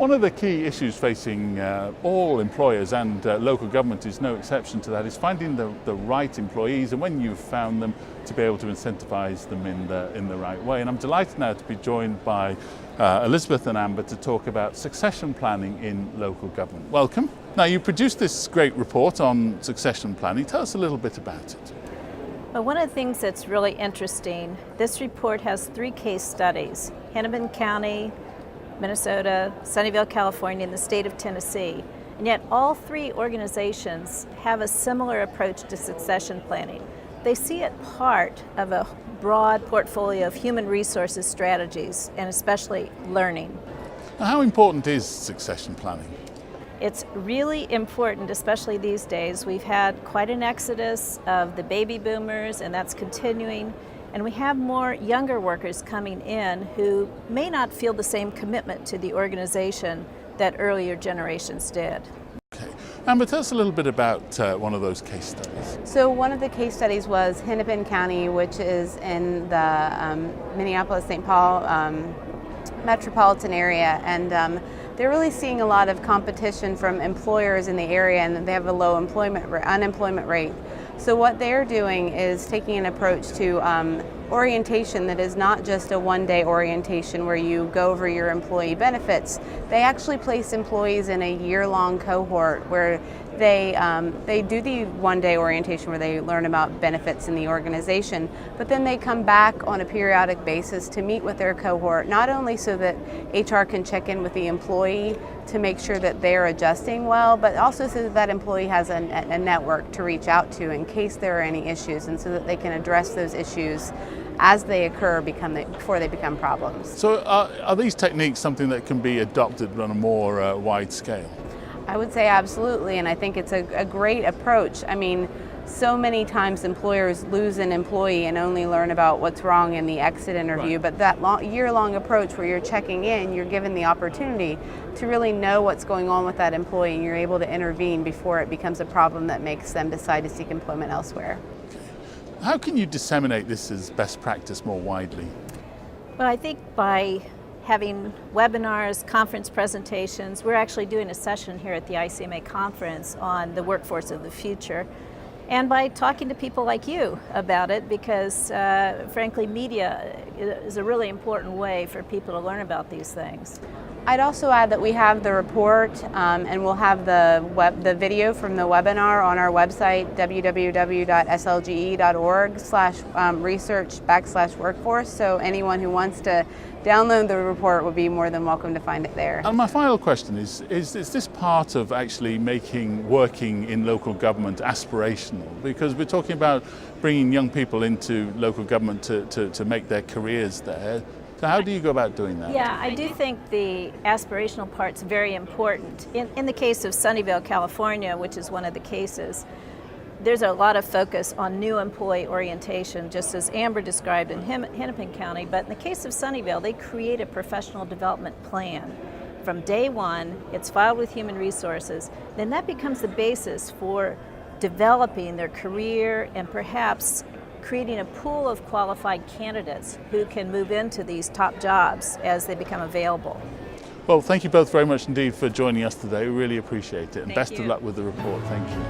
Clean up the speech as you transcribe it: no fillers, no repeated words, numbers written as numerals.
One of the key issues facing all employers and local government is no exception to that, is finding the right employees, and when you've found them, to be able to incentivize them in the right way. And I'm delighted now to be joined by Elizabeth and Amber to talk about succession planning in local government. Welcome. Now, you produced this great report on succession planning. Tell us a little bit about it. Well, one of the things that's really interesting, this report has 3 case studies: Hennepin County, Minnesota, Sunnyvale, California, and the state of Tennessee. And yet all 3 organizations have a similar approach to succession planning. They see it part of a broad portfolio of human resources strategies, and especially learning. Now, how important is succession planning? It's really important, especially these days. We've had quite an exodus of the baby boomers, and that's continuing. And we have more younger workers coming in who may not feel the same commitment to the organization that earlier generations did. Okay. Amber, tell us a little bit about one of those case studies. So one of the case studies was Hennepin County, which is in the Minneapolis-St. Paul metropolitan area. And they're really seeing a lot of competition from employers in the area, and they have a low unemployment rate. So what they're doing is taking an approach to orientation that is not just a one-day orientation where you go over your employee benefits. They actually place employees in a year-long cohort where they do the one-day orientation where they learn about benefits in the organization, but then they come back on a periodic basis to meet with their cohort, not only so that HR can check in with the employee to make sure that they're adjusting well, but also so that that employee has a network to reach out to in case there are any issues, and so that they can address those issues as they occur before they become problems. So are these techniques something that can be adopted on a more wide scale? I would say absolutely, and I think it's a great approach. I mean, so many times employers lose an employee and only learn about what's wrong in the exit interview, Right. But that year-long approach where you're checking in, you're given the opportunity to really know what's going on with that employee, and you're able to intervene before it becomes a problem that makes them decide to seek employment elsewhere. How can you disseminate this as best practice more widely? Well, I think by having webinars, conference presentations. We're actually doing a session here at the ICMA conference on the workforce of the future. And by talking to people like you about it, because frankly, media is a really important way for people to learn about these things. I'd also add that we have the report and we'll have the video from the webinar on our website, www.slge.org/research/workforce. So anyone who wants to download the report will be more than welcome to find it there. And my final question is this part of actually making working in local government aspirational? Because we're talking about bringing young people into local government to make their careers there. So how do you go about doing that? Yeah, I do think the aspirational part's very important. In the case of Sunnyvale, California, which is one of the cases, there's a lot of focus on new employee orientation, just as Amber described in Hennepin County. But in the case of Sunnyvale, they create a professional development plan. From day one, it's filed with Human Resources. Then that becomes the basis for developing their career and perhaps creating a pool of qualified candidates who can move into these top jobs as they become available. Well, thank you both very much indeed for joining us today. We really appreciate it. And best of luck with the report. Thank you.